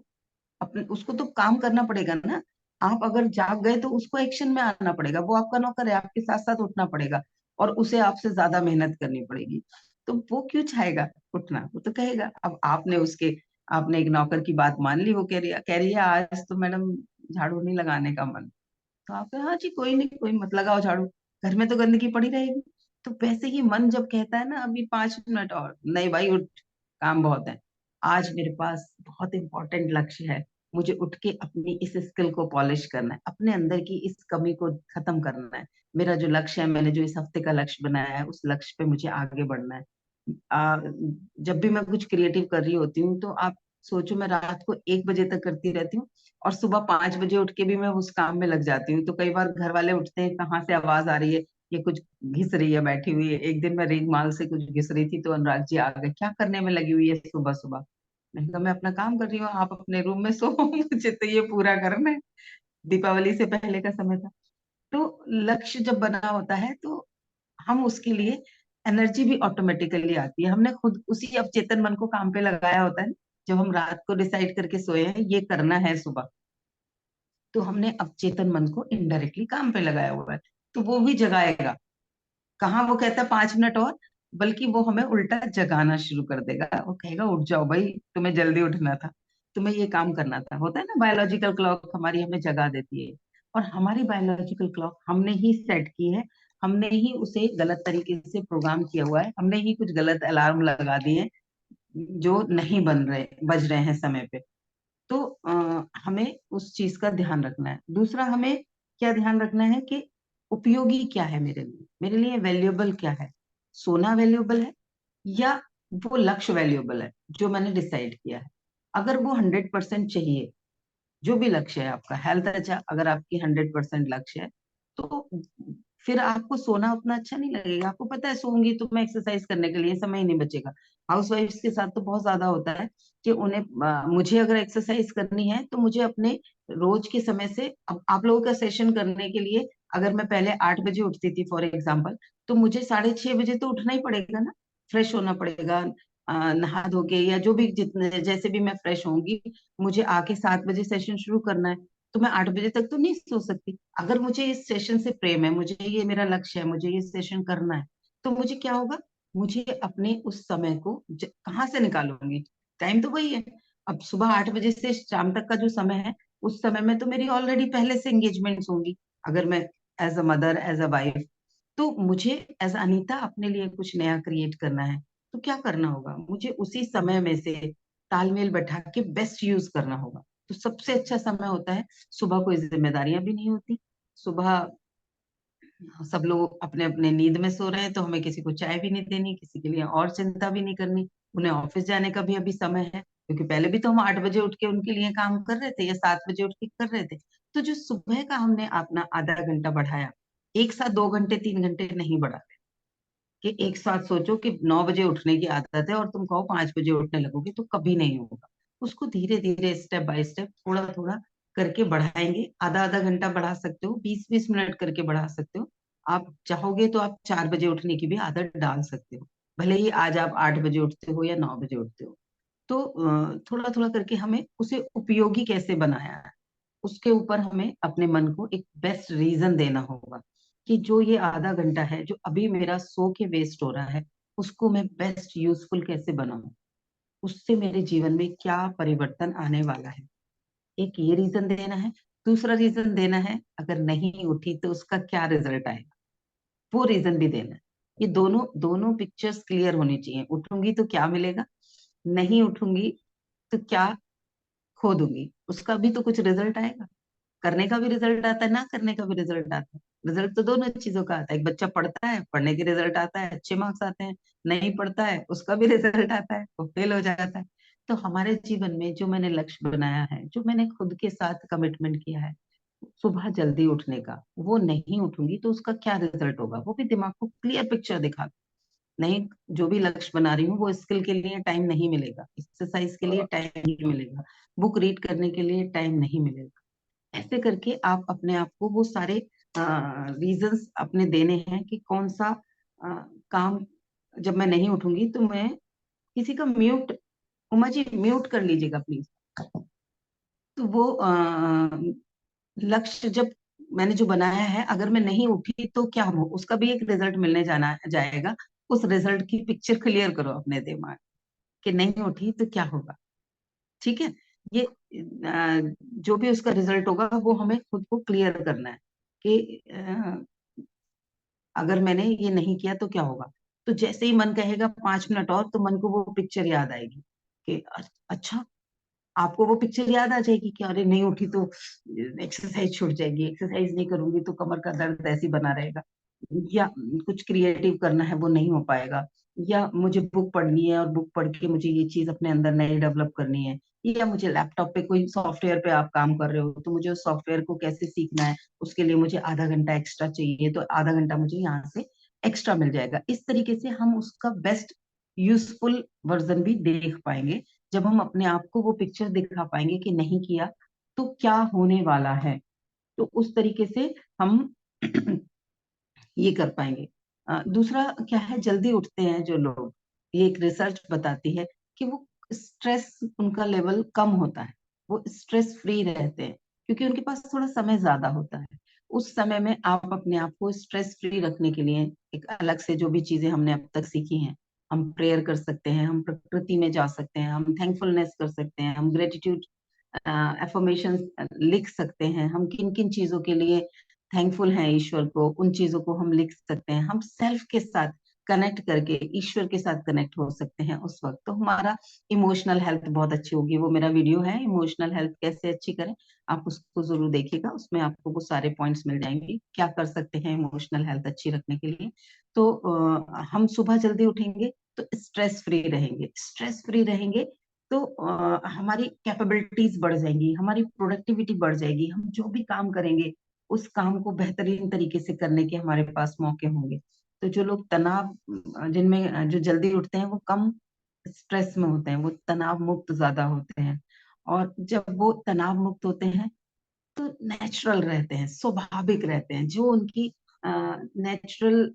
अपने, उसको तो काम करना पड़ेगा ना। आप अगर जाग गए तो उसको एक्शन में आना पड़ेगा, वो आपका नौकर है, आपके साथ साथ उठना पड़ेगा, और उसे आपसे ज्यादा मेहनत करनी पड़ेगी। तो वो क्यों चाहेगा उठना, वो तो कहेगा। अब आपने उसके, आपने एक नौकर की बात मान ली, वो कह रही है आज तो मैडम झाड़ू नहीं लगाने का मन, तो आप कहे, हाँ जी कोई नहीं, कोई मत लगाओ झाड़ू, घर में तो गंदगी पड़ी रहेगी। तो वैसे ही मन जब कहता है ना अभी 5 मिनट और, नहीं भाई उठ, काम बहुत है, आज मेरे पास बहुत इंपॉर्टेंट लक्ष्य है, मुझे उठ के अपनी इस स्किल को पॉलिश करना है, अपने अंदर की इस कमी को खत्म करना है, मेरा जो लक्ष्य है, मैंने जो इस हफ्ते का लक्ष्य बनाया है उस लक्ष्य पे मुझे आगे बढ़ना है। आ, जब भी मैं कुछ क्रिएटिव कर रही होती हूँ तो आप सोचो मैं रात को 1 बजे तक करती रहती हूँ, और सुबह 5 बजे उठ के भी मैं उस काम में लग जाती हूँ। तो कई बार घर वाले उठते हैं, कहाँ से आवाज आ रही है, ये कुछ घिस रही है बैठी हुई है। एक दिन मैं रीग माल से कुछ घिस रही थी तो अनुराग जी आ गए, क्या करने में लगी हुई है सुबह सुबह। मैंने कहा मैं अपना काम कर रही हूँ, आप अपने रूम में सो मुझे तो ये पूरा करना है। दीपावली से पहले का समय था। तो लक्ष्य जब बना होता है तो हम उसके लिए, एनर्जी भी ऑटोमेटिकली आती है, हमने खुद उसी अवचेतन मन को काम पे लगाया होता है। जब हम रात को डिसाइड करके सोए हैं ये करना है सुबह, तो हमने अवचेतन मन को इनडायरेक्टली काम पे लगाया हुआ है, तो वो भी जगाएगा। कहाँ वो कहता है 5 मिनट और, बल्कि वो हमें उल्टा जगाना शुरू कर देगा, वो कहेगा उठ जाओ भाई, तुम्हें जल्दी उठना था, तुम्हें ये काम करना था। होता है ना बायोलॉजिकल क्लॉक हमारी हमें जगा देती है, और हमारी बायोलॉजिकल क्लॉक हमने ही सेट की है, हमने ही उसे गलत तरीके से प्रोग्राम किया हुआ है, हमने ही कुछ गलत अलार्म लगा दिए हैं, जो नहीं बज रहे हैं समय पे। तो हमें उस चीज का ध्यान रखना है। दूसरा हमें क्या ध्यान रखना है कि उपयोगी क्या है मेरे लिए वैल्यूएबल क्या है, सोना वैल्यूएबल है या वो लक्ष्य वैल्यूएबल है जो मैंने डिसाइड किया है। अगर वो 100% चाहिए, जो भी लक्ष्य है आपका, हेल्थ अच्छा, अगर आपकी 100% लक्ष्य है तो फिर आपको सोना उतना अच्छा नहीं लगेगा। आपको पता है सोऊंगी तो मैं एक्सरसाइज करने के लिए समय ही नहीं बचेगा। हाउस वाइफ्स के साथ तो बहुत ज्यादा होता है कि उन्हें मुझे अगर एक्सरसाइज करनी है तो मुझे अपने रोज के समय से, अब आप लोगों का सेशन करने के लिए अगर मैं पहले 8 बजे उठती थी फॉर एग्जाम्पल, तो मुझे 6:30 बजे तो उठना ही पड़ेगा ना, फ्रेश होना पड़ेगा, नहा धो के, या जो भी जितने जैसे भी मैं फ्रेश होंगी, मुझे आके 7 बजे सेशन शुरू करना है। तो मैं 8 बजे तक तो नहीं सो सकती। अगर मुझे इस सेशन से प्रेम है, मुझे ये मेरा लक्ष्य है, मुझे ये सेशन करना है, तो मुझे क्या होगा, मुझे अपने उस समय को कहाँ से निकालूंगी? टाइम तो वही है। अब सुबह 8 बजे से शाम तक का जो समय है, उस समय में तो मेरी ऑलरेडी पहले से एंगेजमेंट्स होंगी। अगर मैं as a mother, as a wife, तो मुझे एज अनीता अपने लिए कुछ नया क्रिएट करना है। तो क्या करना होगा, मुझे उसी समय में से तालमेल बैठा के बेस्ट यूज करना होगा। तो सबसे अच्छा समय होता है सुबह, कोई जिम्मेदारियां भी नहीं होती। सुबह सब लोग अपने अपने नींद में सो रहे हैं, तो हमें किसी को चाय भी नहीं देनी, किसी के लिए और चिंता भी नहीं करनी। उन्हें ऑफिस जाने का भी अभी समय है, क्योंकि पहले भी तो हम 8 बजे उठ के उनके लिए काम कर रहे थे, या 7 बजे उठ के कर रहे थे। तो जो सुबह का हमने अपना आधा घंटा बढ़ाया, एक साथ 2 घंटे 3 घंटे नहीं बढ़ा, कि एक साथ सोचो कि 9 बजे उठने की आदत है और तुम कहो 5 बजे उठने लगोगे, तो कभी नहीं होगा। उसको धीरे धीरे स्टेप बाय स्टेप, थोड़ा थोड़ा करके बढ़ाएंगे। आधा आधा घंटा बढ़ा सकते हो, 20-20 मिनट करके बढ़ा सकते हो। आप चाहोगे तो आप 4 बजे उठने की भी आदत डाल सकते हो, भले ही आज आप 8 बजे उठते हो या 9 बजे उठते हो। तो थोड़ा थोड़ा करके हमें उसे उपयोगी कैसे बनाया है, उसके ऊपर हमें अपने मन को एक बेस्ट रीजन देना होगा, कि जो ये आधा घंटा है जो अभी मेरा सो के वेस्ट हो रहा है, उसको मैं बेस्ट यूजफुल कैसे बनाऊं, उससे मेरे जीवन में क्या परिवर्तन आने वाला है। एक ये रीजन देना है। दूसरा रीजन देना है, अगर नहीं उठी तो उसका क्या रिजल्ट आएगा, वो रीजन भी देना है। ये दोनों दोनों पिक्चर्स क्लियर होनी चाहिए। उठूंगी तो क्या मिलेगा, नहीं उठूंगी तो क्या खो दूंगी, उसका भी तो कुछ रिजल्ट आएगा। करने का भी रिजल्ट आता है, ना करने का भी रिजल्ट आता है। रिजल्ट तो दोनों चीजों का आता है। एक बच्चा पढ़ता है, पढ़ने के रिजल्ट आता है, अच्छे मार्क्स आते हैं। नहीं पढ़ता है, उसका भी रिजल्ट आता है, वो फेल हो जाता है। तो हमारे जीवन में जो मैंने लक्ष्य बनाया है, जो मैंने खुद के साथ कमिटमेंट किया है, सुबह जल्दी उठने का, वो नहीं उठूंगी तो उसका क्या रिजल्ट होगा, वो भी दिमाग को क्लियर पिक्चर दिखा। नहीं, जो भी लक्ष्य बना रही हूँ वो स्किल के लिए टाइम नहीं मिलेगा, एक्सरसाइज के लिए टाइम नहीं मिलेगा, बुक रीड करने के लिए टाइम नहीं मिलेगा। ऐसे करके आप अपने आप को वो सारे रीजंस अपने देने हैं कि कौन सा काम, जब मैं नहीं उठूंगी तो मैं किसी का म्यूट, उमा जी म्यूट कर लीजिएगा प्लीज। तो वो लक्ष्य जब मैंने जो बनाया है, अगर मैं नहीं उठी तो क्या हो, उसका भी एक रिजल्ट मिलने जाना जाएगा। उस रिजल्ट की पिक्चर क्लियर करो अपने दिमाग, कि नहीं उठी तो क्या होगा। ठीक है। ये जो भी उसका रिजल्ट होगा वो हमें खुद को क्लियर करना है, कि अगर मैंने ये नहीं किया तो क्या होगा। तो जैसे ही मन कहेगा 5 मिनट और, तो मन को वो पिक्चर याद आएगी कि अच्छा, आपको वो पिक्चर याद आ जाएगी कि अरे नहीं उठी तो एक्सरसाइज छूट जाएगी, एक्सरसाइज नहीं करूंगी तो कमर का दर्द ऐसे ही बना रहेगा, या कुछ क्रिएटिव करना है वो नहीं हो पाएगा, या मुझे बुक पढ़नी है और बुक पढ़ के मुझे ये चीज अपने अंदर नई डेवलप करनी है, या मुझे लैपटॉप पे कोई सॉफ्टवेयर पे आप काम कर रहे हो तो मुझे उस सॉफ्टवेयर को कैसे सीखना है, उसके लिए मुझे आधा घंटा एक्स्ट्रा चाहिए, तो आधा घंटा मुझे यहाँ से एक्स्ट्रा मिल जाएगा। इस तरीके से हम उसका बेस्ट यूजफुल वर्जन भी देख पाएंगे, जब हम अपने आप को वो पिक्चर दिखा पाएंगे कि नहीं किया तो क्या होने वाला है। तो उस तरीके से हम ये कर पाएंगे। दूसरा क्या है, जल्दी उठते हैं जो लोग, ये एक रिसर्च बताती है कि वो स्ट्रेस, उनका लेवल कम होता है, वो स्ट्रेस फ्री रहते हैं, क्योंकि उनके पास थोड़ा समय ज्यादा होता है। उस समय में आप अपने आप को स्ट्रेस फ्री रखने के लिए एक अलग से जो भी चीजें हमने अब तक सीखी हैं, हम प्रेयर कर सकते हैं, हम प्रकृति में जा सकते हैं, हम थैंकफुलनेस कर सकते हैं, हम ग्रेटिट्यूड एफर्मेशन लिख सकते हैं, हम किन किन चीजों के लिए थैंकफुल हैं ईश्वर को, उन चीजों को हम लिख सकते हैं। हम सेल्फ के साथ कनेक्ट करके ईश्वर के साथ कनेक्ट हो सकते हैं उस वक्त, तो हमारा इमोशनल हेल्थ बहुत अच्छी होगी। वो मेरा वीडियो है, इमोशनल हेल्थ कैसे अच्छी करें, आप उसको जरूर देखिएगा, उसमें आपको वो सारे पॉइंट्स मिल जाएंगे क्या कर सकते हैं इमोशनल हेल्थ अच्छी रखने के लिए। तो हम सुबह जल्दी उठेंगे तो स्ट्रेस फ्री रहेंगे, स्ट्रेस फ्री रहेंगे तो हमारी कैपेबिलिटीज बढ़ जाएंगी, हमारी प्रोडक्टिविटी बढ़ जाएगी, हम जो भी काम करेंगे उस काम को बेहतरीन तरीके से करने के हमारे पास मौके होंगे। तो जो लोग तनाव, जिनमें जो जल्दी उठते हैं वो कम स्ट्रेस में होते हैं, वो तनाव मुक्त ज्यादा होते हैं। और जब वो तनाव मुक्त होते हैं तो नेचुरल रहते हैं, स्वाभाविक रहते हैं, जो उनकी नेचुरल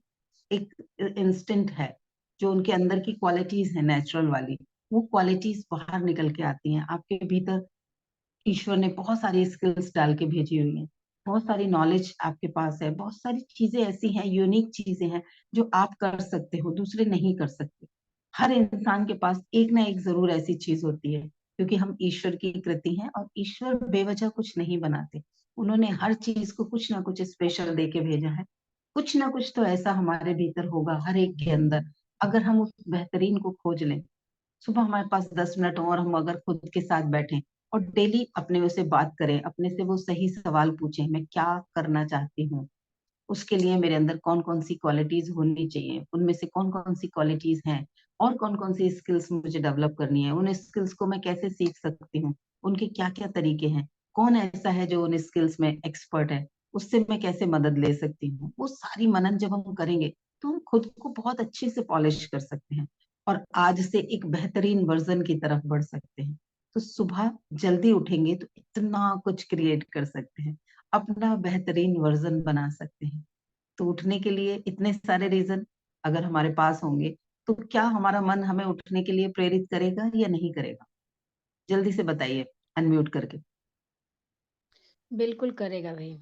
एक इंस्टिंक्ट है, जो उनके अंदर की क्वालिटीज है नेचुरल वाली, वो क्वालिटीज बाहर निकल के आती हैं आपके भीतर। ईश्वर ने बहुत सारी स्किल्स डाल के भेजी हुई हैं, बहुत सारी नॉलेज आपके पास है, बहुत सारी चीजें ऐसी हैं, यूनिक चीजें हैं जो आप कर सकते हो, दूसरे नहीं कर सकते। हर इंसान के पास एक ना एक जरूर ऐसी चीज होती है, क्योंकि हम ईश्वर की कृति हैं और ईश्वर बेवजह कुछ नहीं बनाते। उन्होंने हर चीज को कुछ ना कुछ स्पेशल दे के भेजा है। कुछ ना कुछ तो ऐसा हमारे भीतर होगा हर एक के अंदर, अगर हम उस बेहतरीन को खोज लें। सुबह हमारे पास 10 मिनट हो और हम अगर खुद के साथ बैठें और डेली अपने से बात करें, अपने से वो सही सवाल पूछें, मैं क्या करना चाहती हूँ, उसके लिए मेरे अंदर कौन कौन सी क्वालिटीज होनी चाहिए, उनमें से कौन कौन सी क्वालिटीज हैं, और कौन कौन सी स्किल्स मुझे डेवलप करनी है, उन स्किल्स को मैं कैसे सीख सकती हूँ, उनके क्या क्या तरीके हैं, कौन ऐसा है जो उन स्किल्स में एक्सपर्ट है, उससे मैं कैसे मदद ले सकती हूँ, वो सारी मनन जब हम करेंगे तो हम खुद को बहुत अच्छे से पॉलिश कर सकते हैं और आज से एक बेहतरीन वर्जन की तरफ बढ़ सकते हैं। तो सुबह जल्दी उठेंगे तो इतना कुछ क्रिएट कर सकते हैं, अपना बेहतरीन वर्जन बना सकते हैं। तो उठने के लिए इतने सारे रीजन अगर हमारे पास होंगे, तो क्या हमारा मन हमें उठने के लिए प्रेरित करेगा या नहीं करेगा? जल्दी से बताइए, अनम्यूट करके। बिल्कुल करेगा भाई।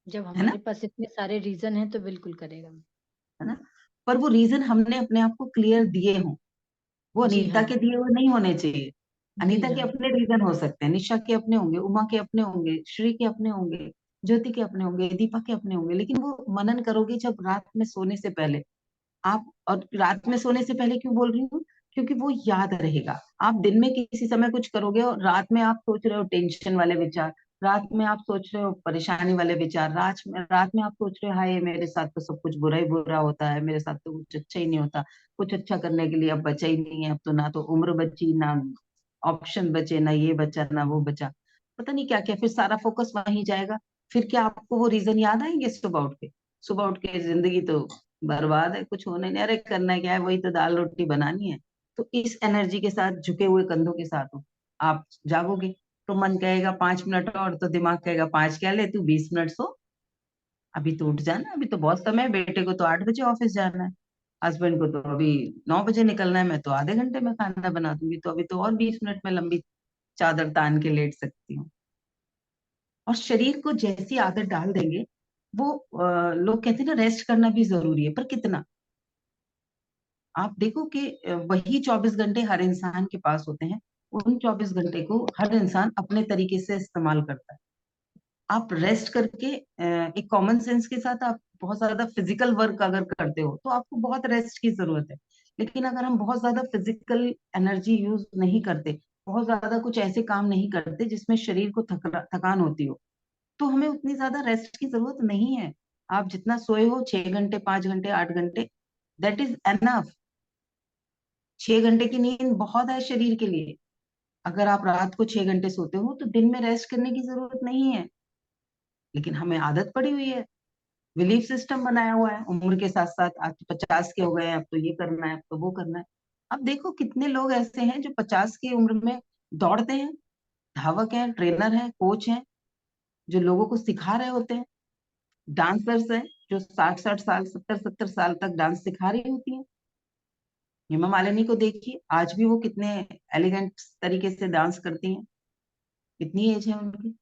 जब है ना? हमारे पास इतने सारे रीजन हैं तो बिल्कुल करेगा। है ना? पर वो रीजन हमने अपने आप को क्लियर दिए हों, वो जी अनीता हाँ। के दिए हुए नहीं होने चाहिए। जी अनीता के हाँ। अपने रीजन हो सकते हैं, निशा के अपने होंगे, उमा के अपने होंगे, श्री के अपने होंगे, ज्योति के अपने होंगे, दीपा के अपने होंगे, लेकिन वो मनन करोगे जब रात में सोने से पहले आप। और रात में सोने से पहले क्यों बोल रही हूँ? क्योंकि वो याद रहेगा। आप दिन में किसी समय कुछ करोगे और रात में आप सोच रहे हो टेंशन वाले विचार, रात में आप सोच रहे हो परेशानी वाले विचार, रात में आप सोच रहे हो हाय मेरे साथ तो सब कुछ बुरा ही बुरा होता है, मेरे साथ तो कुछ अच्छा ही नहीं होता, कुछ अच्छा करने के लिए अब बचा ही नहीं है, अब तो ना तो उम्र बची, ना ऑप्शन बचे, ना ये बचा ना वो बचा, पता नहीं क्या क्या, फिर सारा फोकस वहीं जाएगा। फिर क्या आपको वो रीजन याद आएंगे सुबह उठ के? सुबह उठ के जिंदगी तो बर्बाद है, कुछ होने नहीं, अरे करना क्या है, वही तो दाल रोटी बनानी है। तो इस एनर्जी के साथ, झुके हुए कंधों के साथ हो आप जागोगे, तो मन कहेगा 5 मिनट और, तो दिमाग कहेगा पांच क्या ले तू 20 मिनट सो, अभी तो उठ जाना, अभी तो बहुत समय है, बेटे को तो 8 बजे ऑफिस जाना है, हस्बैंड को तो अभी 9 बजे निकलना है, मैं तो आधे घंटे में खाना बना दूंगी, तो अभी तो और 20 मिनट में लंबी चादर तान के लेट सकती हूँ। और शरीर को जैसी आदत डाल देंगे, वो लोग कहते हैं ना रेस्ट करना भी जरूरी है, पर कितना? आप देखो कि वही 24 घंटे हर इंसान के पास होते हैं, उन 24 घंटे को हर इंसान अपने तरीके से इस्तेमाल करता है। आप रेस्ट करके एक कॉमन सेंस के साथ आप बहुत ज्यादा फिजिकल वर्क अगर करते हो तो आपको बहुत रेस्ट की जरूरत है। लेकिन अगर हम बहुत ज्यादा फिजिकल एनर्जी यूज नहीं करते, बहुत ज्यादा कुछ ऐसे काम नहीं करते जिसमें शरीर को थकान होती हो, तो हमें उतनी ज्यादा रेस्ट की जरूरत नहीं है। आप जितना सोए हो, 6 घंटे, 5 घंटे, 8 घंटे, दैट इज एनफ। 6 घंटे की नींद बहुत है शरीर के लिए। अगर आप रात को 6 घंटे सोते हो तो दिन में रेस्ट करने की जरूरत नहीं है, लेकिन हमें आदत पड़ी हुई है, बिलीफ सिस्टम बनाया हुआ है, उम्र के साथ साथ आज तो 50 के हो गए हैं, अब तो ये करना है, अब तो वो करना है। अब देखो कितने लोग ऐसे हैं जो 50 की उम्र में दौड़ते हैं, धावक हैं, ट्रेनर हैं, कोच हैं, जो लोगों को सिखा रहे होते हैं, डांसर्स हैं जो 60-60 साल, 70-70 साल तक डांस सिखा रही होती हैं। हेमा मालिनी को देखिए, आज भी वो कितने एलिगेंट तरीके से डांस करती हैं, कितनी एज है उनकी।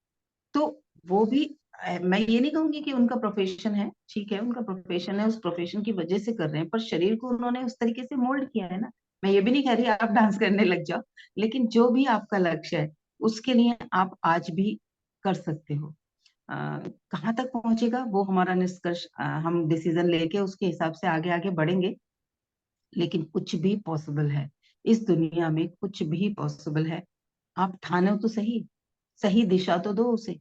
तो वो भी मैं ये नहीं कहूंगी कि उनका प्रोफेशन है, ठीक है उनका प्रोफेशन है, उस प्रोफेशन की वजह से कर रहे हैं, पर शरीर को उन्होंने उस तरीके से मोल्ड किया है ना। मैं ये भी नहीं कह रही आप डांस करने लग जाओ, लेकिन जो भी आपका लक्ष्य है उसके लिए आप आज भी कर सकते हो। कहाँ तक पहुंचेगा वो हमारा निष्कर्ष, हम डिसीजन लेके उसके हिसाब से आगे आगे बढ़ेंगे। लेकिन कुछ भी पॉसिबल है, इस दुनिया में कुछ भी पॉसिबल है। आप ठानो तो सही, सही दिशा तो दो उसे,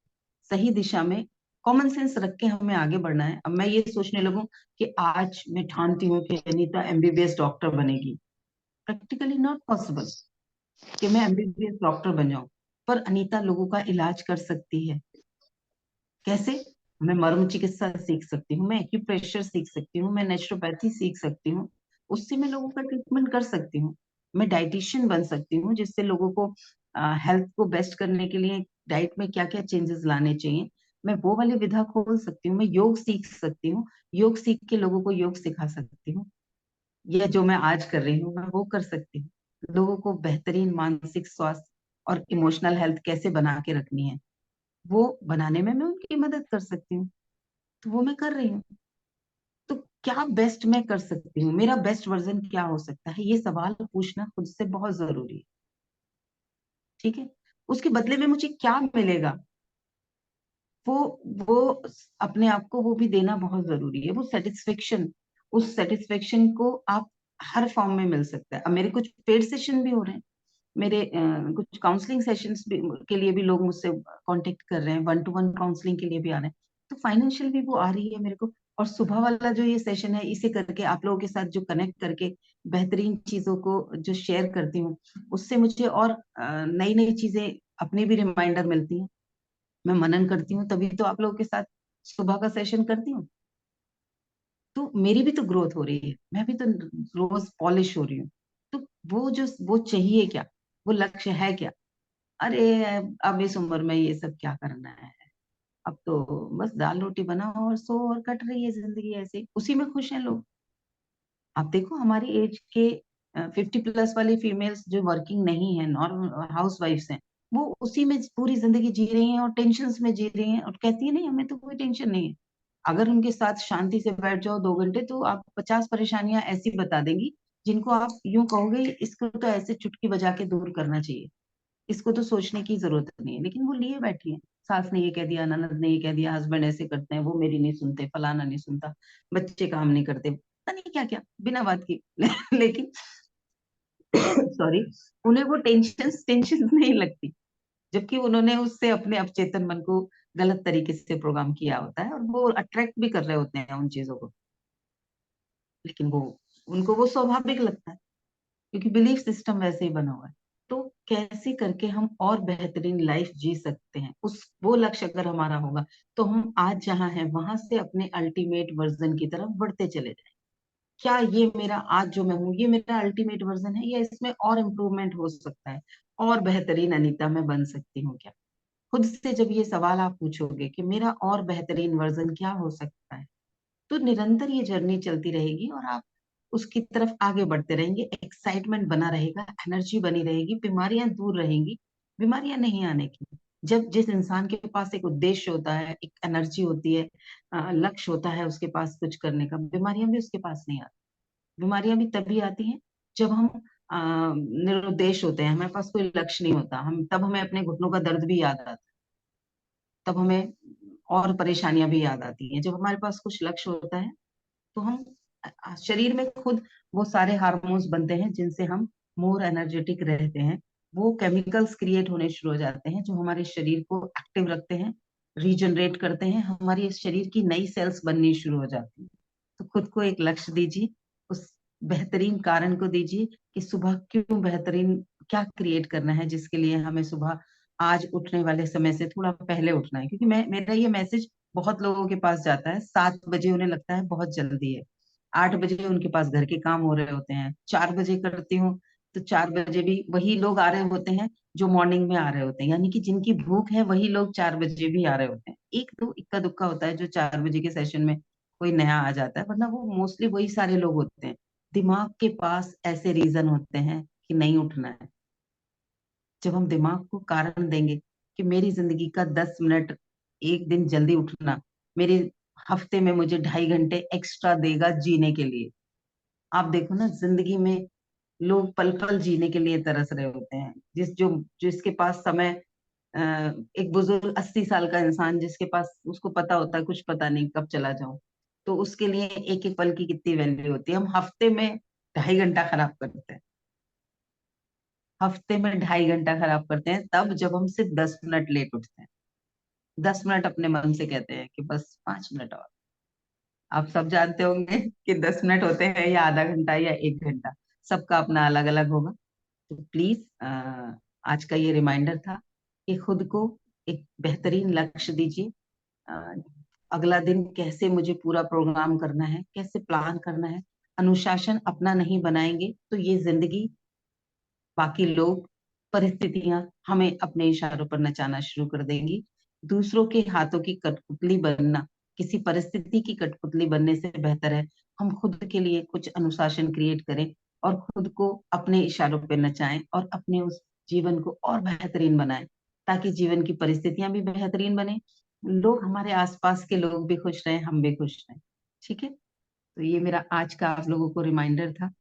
सही दिशा में कॉमन सेंस रख के हमें आगे बढ़ना है। अब मैं ये सोचने लगूं कि आज मैं ठानती हूँ कि अनीता एमबीबीएस डॉक्टर बनेगी, प्रैक्टिकली नॉट पॉसिबल कि मैं एमबीबीएस डॉक्टर बन जाऊं। पर अनीता लोगों का इलाज कर सकती है। कैसे? मैं मर्म चिकित्सा सीख सकती हूँ, मैं एक्यूप्रेशर सीख सकती हूँ, मैं नेचुरोपैथी सीख सकती हूँ, उससे मैं लोगों का ट्रीटमेंट कर सकती हूँ। मैं डाइटिशियन बन सकती हूँ, जिससे लोगों को हेल्थ को बेस्ट करने के लिए डाइट में क्या क्या चेंजेस लाने चाहिए, मैं वो वाली विधा खोल सकती हूँ। मैं योग सीख सकती हूँ, योग सीख के लोगों को योग सिखा सकती हूँ। यह जो मैं आज कर रही हूँ मैं वो कर सकती हूँ। लोगों को बेहतरीन मानसिक स्वास्थ्य और इमोशनल हेल्थ कैसे बना के रखनी है, वो बनाने में मैं उनकी मदद कर सकती हूँ। तो वो मैं कर रही हूँ। तो क्या बेस्ट मैं कर सकती हूँ, मेरा बेस्ट वर्जन क्या हो सकता है, ये सवाल पूछना खुद से बहुत जरूरी है। ठीक है। उसके बदले में मुझे क्या मिलेगा, वो वो अपने आप को वो भी देना बहुत जरूरी है। वो सेटिस्फेक्शन, उस सेटिस्फेक्शन को आप हर फॉर्म में मिल सकता है। अब मेरे कुछ पेड सेशन भी हो रहे हैं, मेरे कुछ काउंसलिंग सेशंस भी के लिए भी लोग मुझसे कांटेक्ट कर रहे हैं, 1-to-1 काउंसलिंग के लिए भी आ रहे हैं। तो फाइनेंशियल भी वो आ रही है मेरे को। और सुबह वाला जो ये सेशन है, इसे करके आप लोगों के साथ जो कनेक्ट करके बेहतरीन चीजों को जो शेयर करती हूँ, उससे मुझे और नई नई चीजें, अपनी भी रिमाइंडर मिलती हैं। मैं मनन करती हूँ, तभी तो आप लोगों के साथ सुबह का सेशन करती हूँ। तो मेरी भी तो ग्रोथ हो रही है, मैं भी तो रोज पॉलिश हो रही हूँ। तो वो जो वो चाहिए क्या, वो लक्ष्य है क्या? अरे अब इस उम्र में ये सब क्या करना है, अब तो बस दाल रोटी बनाओ और सो, और कट रही है जिंदगी ऐसे, उसी में खुश हैं लोग। आप देखो हमारी एज के 50+ वाली फीमेल्स जो वर्किंग नहीं है, नॉर्मल हाउस वाइफ्स हैं, वो उसी में पूरी जिंदगी जी रही हैं और टेंशन में जी रही हैं, और कहती है नहीं हमें तो कोई टेंशन नहीं है। अगर उनके साथ शांति से बैठ जाओ 2 घंटे, तो आप 50 परेशानियां ऐसी बता देंगी, जिनको आप यूं कहोगे इसको तो ऐसे चुटकी बजा के दूर करना चाहिए, इसको तो सोचने की जरूरत नहीं है, लेकिन वो लिए बैठी है। सास ने ये कह दिया, ननद ने ये कह दिया, हस्बैंड ऐसे करते हैं, वो मेरी नहीं सुनते, फलाना नहीं सुनता, बच्चे काम नहीं करते, पता नहीं क्या क्या बिना बात की लेकिन सॉरी, उन्हें वो टेंशन नहीं लगती, जबकि उन्होंने उससे अपने अवचेतन मन को गलत तरीके से प्रोग्राम किया होता है, और वो अट्रैक्ट भी कर रहे होते हैं उन चीजों को। लेकिन वो, उनको वो स्वाभाविक लगता है, क्योंकि बिलीफ सिस्टम वैसे ही बना हुआ है। तो कैसे करके हम और बेहतरीन लाइफ जी सकते हैं, उस वो लक्ष्य अगर हमारा होगा, तो हम आज जहाँ हैं वहां से अपने अल्टीमेट वर्जन की तरफ बढ़ते चले जाएं। क्या ये मेरा आज जो मैं हूँ, ये मेरा अल्टीमेट वर्जन है, या इसमें और इम्प्रूवमेंट हो सकता है, और बेहतरीन अनीता मैं बन सकती हूँ क्या? खुद से जब ये सवाल आप पूछोगे कि मेरा और बेहतरीन वर्जन क्या हो सकता है, तो निरंतर ये जर्नी चलती रहेगी, और आप उसकी तरफ आगे बढ़ते रहेंगे, एक्साइटमेंट बना रहेगा, एनर्जी बनी रहेगी, बीमारियां दूर रहेंगी, बीमारियां नहीं आने की। जब जिस इंसान के पास एक उद्देश्य होता है, एक एनर्जी होती है, लक्ष्य होता है उसके पास कुछ करने का, बीमारियां भी उसके पास नहीं आती। बीमारियां भी तभी आती हैं जब हम निरुद्देश होते हैं, हमारे पास कोई लक्ष्य नहीं होता, हम तब हमें अपने घुटनों का दर्द भी याद आता है, तब हमें और परेशानियां भी याद आती हैं। जब हमारे पास कुछ लक्ष्य होता है, तो हम शरीर में खुद वो सारे हार्मोन्स बनते हैं जिनसे हम मोर एनर्जेटिक रहते हैं। वो केमिकल्स क्रिएट होने शुरू हो जाते हैं जो हमारे शरीर को एक्टिव रखते हैं, रीजनरेट करते हैं, हमारी इस शरीर की नई सेल्स बननी शुरू हो जाती हैं। तो खुद को एक लक्ष्य दीजिए, उस बेहतरीन कारण को दीजिए कि सुबह क्यों बेहतरीन, क्या क्रिएट करना है जिसके लिए हमें सुबह आज उठने वाले समय से थोड़ा पहले उठना है। क्योंकि मैं, मेरा ये मैसेज बहुत लोगों के पास जाता है, 7 बजे उन्हें लगता है बहुत जल्दी है, 8 बजे उनके पास घर के काम हो रहे होते हैं, 4 बजे करती हूँ तो 4 बजे भी वही लोग आ रहे होते हैं जो मॉर्निंग में आ रहे होते हैं, यानी कि जिनकी भूख है वही लोग 4 बजे भी आ रहे होते हैं। एक दो इक्का दुक्का होता है जो 4 बजे के सेशन में कोई नया आ जाता है, वरना वो मोस्टली वही सारे लोग होते हैं। दिमाग के पास ऐसे रीजन होते हैं कि नहीं उठना है। जब हम दिमाग को कारण देंगे कि मेरी जिंदगी का 10 मिनट एक दिन जल्दी उठना मेरे हफ्ते में मुझे 2.5 घंटे एक्स्ट्रा देगा जीने के लिए। आप देखो ना जिंदगी में लोग पल पल जीने के लिए तरस रहे होते हैं। जिसके पास समय, अ, एक बुजुर्ग 80 साल का इंसान जिसके पास, उसको पता होता है कुछ पता नहीं कब चला जाऊं, तो उसके लिए एक एक पल की कितनी वैल्यू होती है। हम हफ्ते में 2.5 घंटा खराब करते हैं, हफ्ते में 2.5 घंटा खराब करते हैं, तब जब हम सिर्फ 10 मिनट लेट उठते हैं। 10 मिनट अपने मन से कहते हैं कि बस 5 मिनट और। आप सब जानते होंगे कि 10 मिनट होते हैं या आधा घंटा या 1 घंटा, सबका अपना अलग अलग होगा। तो प्लीज आज का ये रिमाइंडर था कि खुद को एक बेहतरीन लक्ष्य दीजिए। अ, अगला दिन कैसे मुझे पूरा प्रोग्राम करना है, कैसे प्लान करना है। अनुशासन अपना नहीं बनाएंगे तो ये जिंदगी, बाकी लोग, परिस्थितियां हमें अपने इशारों पर नचाना शुरू कर देंगी। दूसरों के हाथों की कठपुतली बनना किसी परिस्थिति की कठपुतली बनने से बेहतर है हम खुद के लिए कुछ अनुशासन क्रिएट करें, और खुद को अपने इशारों पर नचाएं, और अपने उस जीवन को और बेहतरीन बनाए, ताकि जीवन की परिस्थितियां भी बेहतरीन बने, लोग, हमारे आसपास के लोग भी खुश रहें, हम भी खुश रहें। ठीक है। तो ये मेरा आज का आप लोगों को रिमाइंडर था।